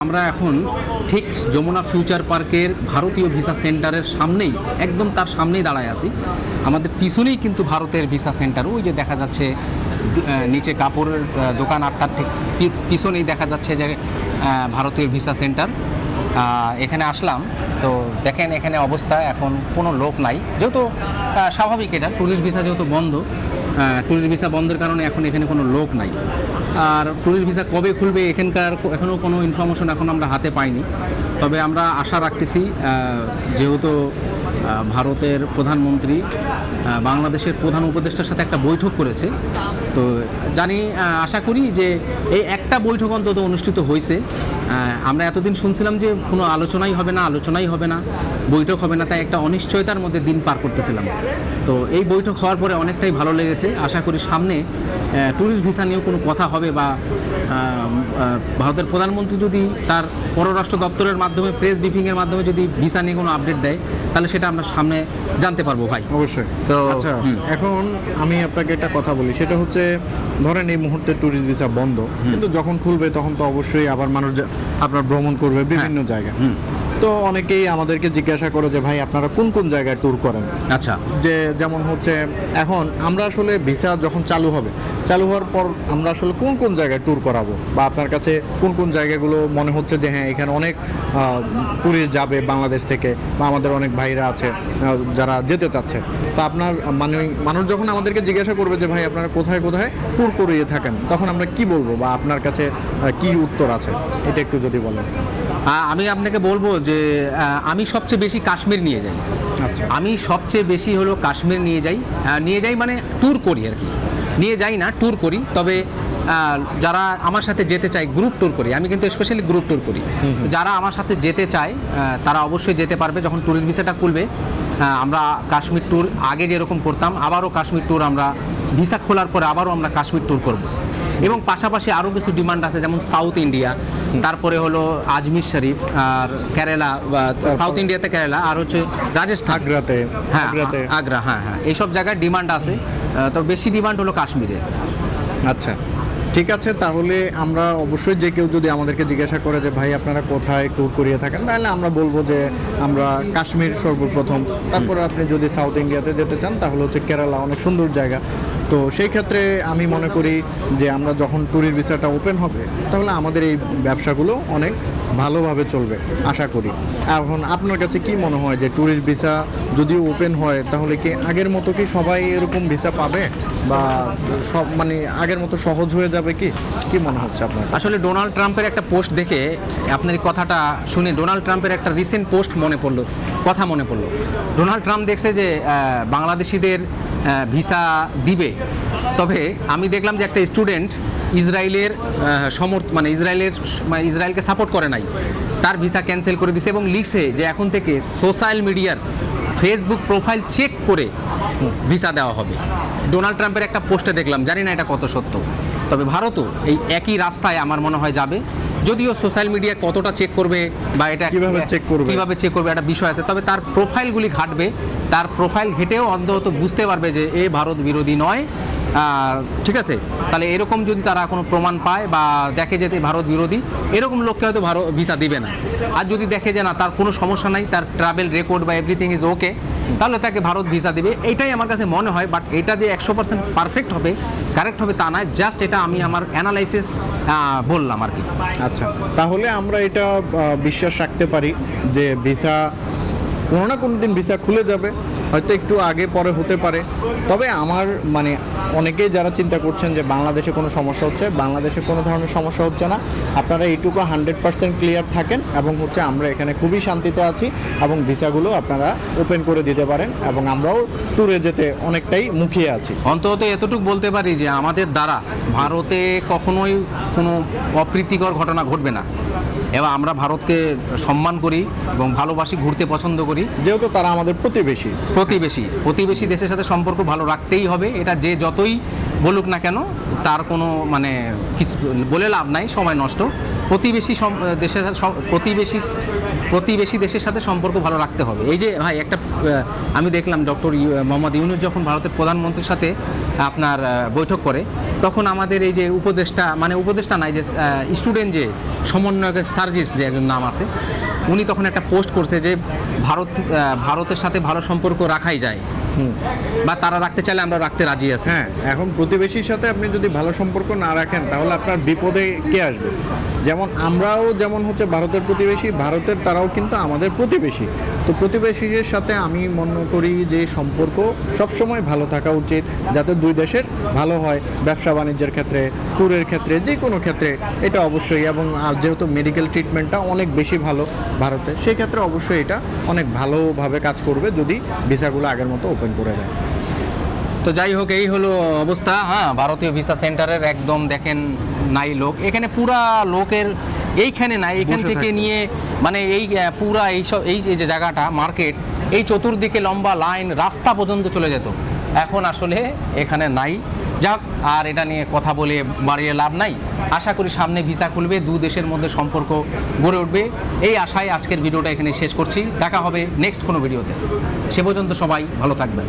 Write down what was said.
আমরা এখন ঠিক যমুনা ফিউচার পার্কের ভারতীয় ভিসা সেন্টারের সামনেই, একদম তার সামনেই দাঁড়ায় আছি। আমাদের পিছনেই কিন্তু ভারতের ভিসা সেন্টার, ওই যে দেখা যাচ্ছে নিচে কাপড়ের দোকান, আর তার ঠিক পিছনেই দেখা যাচ্ছে যে ভারতীয় ভিসা সেন্টার। এখানে আসলাম, তো দেখেন এখানে অবস্থা, এখন কোনো লোক নাই, যেহেতু স্বাভাবিক, এটা ট্যুরিস্ট ভিসা যেহেতু বন্ধ, ট্যুরিস্ট ভিসা বন্ধের কারণে এখন এখানে কোনো লোক নাই। আর ট্যুরিস্ট ভিসা কবে খুলবে এখানকার এখনও কোনো ইনফরমেশন এখন আমরা হাতে পাইনি। তবে আমরা আশা রাখতেছি, যেহেতু ভারতের প্রধানমন্ত্রী বাংলাদেশের প্রধান উপদেষ্টার সাথে একটা বৈঠক করেছে, তো জানি, আশা করি যে এই একটা বৈঠক অন্তত অনুষ্ঠিত হয়েছে। আমরা এতদিন শুনছিলাম যে কোনো আলোচনাই হবে না, বৈঠক হবে না, তাই একটা অনিশ্চয়তার মধ্যে দিন পার করতেছিলাম। তো এই বৈঠক হওয়ার পরে অনেকটাই ভালো লেগেছে। আশা করি সামনে ট্যুরিস্ট ভিসা নিয়েও কোনো কথা হবে, বা ভারতের প্রধানমন্ত্রী যদি তার পররাষ্ট্র দপ্তরের মাধ্যমে প্রেস ব্রিফিংয়ের মাধ্যমে যদি ভিসা নিয়ে কোনো আপডেট দেয়, তাহলে সেটা আমরা সামনে জানতে পারবো ভাই। অবশ্যই। তো আচ্ছা, এখন আমি আপনাকে একটা কথা বলি, সেটা হচ্ছে ধরেন এই মুহূর্তে ট্যুরিস্ট ভিসা বন্ধ, কিন্তু যখন খুলবে তখন তো অবশ্যই আবার মানুষ আপনার ভ্রমণ করবে বিভিন্ন জায়গায়। তো অনেকেই আমাদেরকে জিজ্ঞাসা করে যে ভাই আপনারা কোন কোন জায়গায় ট্যুর করেন। আচ্ছা, যে যেমন হচ্ছে এখন আমরা আসলে ভিসা যখন চালু হওয়ার পর আমরা আসলে কোন কোন জায়গায় ট্যুর করাবো, বা আপনার কাছে কোন কোন জায়গাগুলো মনে হচ্ছে যে হ্যাঁ এখানে অনেক ট্যুরিস্ট যাবে বাংলাদেশ থেকে, বা আমাদের অনেক ভাইরা আছে যারা যেতে চাচ্ছে। তো আপনার মানে মানুষ যখন আমাদেরকে জিজ্ঞাসা করবে যে ভাই আপনারা কোথায় কোথায় ট্যুর করিয়ে থাকেন, তখন আমরা কি বলবো, বা আপনার কাছে কি উত্তর আছে, এটা একটু যদি বলেন। আমি আপনাকে বলবো যে আমি সবচেয়ে বেশি কাশ্মীর নিয়ে যাই। আচ্ছা, আমি সবচেয়ে বেশি হলো কাশ্মীর নিয়ে যাই মানে ট্যুর করি আর কি, নিয়ে যাই না, ট্যুর করি। তবে যারা আমার সাথে যেতে চায় গ্রুপ ট্যুর করি, আমি কিন্তু স্পেশালি গ্রুপ ট্যুর করি। যারা আমার সাথে যেতে চায় তারা অবশ্যই যেতে পারবে। যখন ট্যুরিস্ট ভিসাটা খুলবে, আমরা কাশ্মীর ট্যুর আগে যেরকম করতাম, আবারও কাশ্মীর ট্যুর আমরা ভিসা খোলার পরে আবারও আমরা কাশ্মীর ট্যুর করব। এবং পাশাপাশি আরও কিছু ডিমান্ড আছে, যেমন সাউথ ইন্ডিয়া, তারপরে হলো আজমির শরীফ, আর কেরালা, সাউথ ইন্ডিয়াতে কেরালা, আর হচ্ছে রাজস্থান, আগ্রাতে। হ্যাঁ আগ্রা, হ্যাঁ এইসব জায়গায় ডিমান্ড আছে। তো বেশি ডিমান্ড হলো কাশ্মীরে। আচ্ছা, ঠিক আছে। তাহলে আমরা অবশ্যই, যে কেউ যদি আমাদেরকে জিজ্ঞাসা করে যে ভাই আপনারা কোথায় ট্যুর করিয়ে থাকেন, তাহলে আমরা বলবো যে আমরা কাশ্মীর সর্বপ্রথম, তারপরে আপনি যদি সাউথ ইন্ডিয়াতে যেতে চান তাহলে হচ্ছে কেরালা, অনেক সুন্দর জায়গা। তো সেই ক্ষেত্রে আমি মনে করি যে আমরা যখন ট্যুরিস্ট ভিসাটা ওপেন হবে, তাহলে আমাদের এই ব্যবসাগুলো অনেক ভালোভাবে চলবে আশা করি। এখন আপনার কাছে কি মনে হয় যে ট্যুরিস্ট ভিসা যদি ওপেন হয়, তাহলে কি আগের মতো কি সবাই এরকম ভিসা পাবে, বা সব মানে আগের মতো সহজ হয়ে যাবে কি মনে হচ্ছে আপনার? আসলে ডোনাল্ড ট্রাম্পের একটা পোস্ট দেখে, আপনার এই কথাটা শুনে ডোনাল্ড ট্রাম্পের একটা রিসেন্ট পোস্ট মনে পড়লো। ডোনাল্ড ট্রাম্প দেখছে যে বাংলাদেশিদের ভিসা দিবে। তবে আমি দেখলাম যে একটা স্টুডেন্ট ইসরায়েলের ইসরায়েলকে সাপোর্ট করে নাই, তার ভিসা ক্যান্সেল করে দিছে, এবং লিখছে যে এখন থেকে সোশ্যাল মিডিয়ার ফেসবুক প্রোফাইল চেক করে ভিসা দেওয়া হবে। ডোনাল্ড ট্রাম্পের একটা পোস্টে দেখলাম, জানি না এটা কত সত্য। তবে ভারতও এই একই রাস্তায় আমার মনে হয় যাবে, যদিও সোশ্যাল মিডিয়া কতটা চেক করবে বা এটা কিভাবে চেক করবে একটা বিষয় আছে। তবে তার প্রোফাইলগুলি ঘাটবে, তার প্রোফাইল ঘেটেও অন্তত বুঝতে পারবে যে এ ভারত বিরোধী নয়। ঠিক আছে, তাহলে এরকম যদি তারা কোনো প্রমাণ পায় বা দেখে যে ভারত বিরোধী, এরকম লোককে হয়তো ভারত ভিসা দিবে না। আর যদি দেখে যে না, তার কোনো সমস্যা নাই, তার ট্রাভেল রেকর্ড বা এভরিথিং ইজ ওকে, তাহলে তাকে ভারত ভিসা দিবে। এইটাই আমার কাছে মনে হয়। বাট এটা যে 100% পারফেক্ট হবে, কারেক্ট হবে তা নয়, জাস্ট এটা আমি আমার অ্যানালাইসিস বললাম আর কি। আচ্ছা, তাহলে আমরা এটা বিশ্বাস রাখতে পারি যে ভিসা কোনো না কোনো দিন ভিসা খুলে যাবে, হয়তো একটু আগে পরে হতে পারে। তবে আমার মানে অনেকেই যারা চিন্তা করছেন যে বাংলাদেশে কোনো সমস্যা হচ্ছে, বাংলাদেশে কোনো ধরনের সমস্যা হচ্ছে না। আপনারা এইটুকু 100% ক্লিয়ার থাকেন, এবং হচ্ছে আমরা এখানে খুবই শান্তিতে আছি, এবং ভিসাগুলো আপনারা ওপেন করে দিতে পারেন, এবং আমরাও ট্যুরে যেতে অনেকটাই মুখিয়ে আছি। অন্তত এতটুকু বলতে পারি যে আমাদের দ্বারা ভারতে কখনোই কোনো অপ্রীতিকর ঘটনা ঘটবে না, এবং আমরা ভারতকে সম্মান করি এবং ভালোবাসি, ঘুরতে পছন্দ করি, যেহেতু তারা আমাদের প্রতিবেশী দেশের সাথে সম্পর্ক ভালো রাখতেই হবে। এটা যে যতই বলুক না কেন, তার কোনো মানে কিছু বলে লাভ নাই, সময় নষ্ট। প্রতিবেশী দেশের সাথে সম্পর্ক ভালো রাখতে হবে। এই যে ভাই একটা আমি দেখলাম ডক্টর মোহাম্মদ ইউনূস যখন ভারতের প্রধানমন্ত্রীর সাথে আপনার বৈঠক করে, তখন আমাদের এই যে উপদেষ্টা, মানে উপদেষ্টা নাই, যে স্টুডেন্ট যে সমন্বয়কের সার্জিস যে একজন নাম আছে, উনি তখন একটা পোস্ট করছে যে ভারতের সাথে ভালো সম্পর্ক রাখাই যায়, বা তারা রাখতে চাইলে আমরা রাখতে রাজি আছি। হ্যাঁ, এখন প্রতিবেশীর সাথে আপনি যদি ভালো সম্পর্ক না রাখেন তাহলে আপনার বিপদে কে আসবে? যেমন আমরাও যেমন হচ্ছে ভারতের প্রতিবেশী, ভারতের তারাও কিন্তু আমাদের প্রতিবেশী। তো প্রতিবেশীদের সাথে আমি মনে করি যে সম্পর্ক সবসময় ভালো থাকা উচিত, যাতে দুই দেশের ভালো হয়, ব্যবসা বাণিজ্যের ক্ষেত্রে, ট্যুরের ক্ষেত্রে, যে কোনো ক্ষেত্রে এটা অবশ্যই। এবং যেহেতু মেডিকেল ট্রিটমেন্টটা অনেক বেশি ভালো ভারতে, সেই ক্ষেত্রে অবশ্যই এটা অনেক ভালোভাবে কাজ করবে যদি ভিসাগুলো আগের মতো ওপেন করে দেয়। তো যাই হোক, এই হলো অবস্থা। হ্যাঁ, ভারতীয় ভিসা সেন্টারের একদম দেখেন নাই লোক, এখানে পুরা লোকের এইখানে নাই, এখান বসে থেকে থাকতে। নিয়ে মানে এই পুরা এইসব এই যে জায়গাটা মার্কেট, এই চতুর্দিকে লম্বা লাইন, রাস্তা পর্যন্ত চলে যেত। এখন আসলে এখানে নাই। যাক, আর এটা নিয়ে কথা বলে বাড়িয়ে লাভ নাই। আশা করি সামনে ভিসা খুলবে, দু দেশের মধ্যে সম্পর্ক গড়ে উঠবে, এই আশায় আজকের ভিডিওটা এখানে শেষ করছি। দেখা হবে নেক্সট কোনো ভিডিওতে। সে পর্যন্ত সবাই ভালো থাকবেন।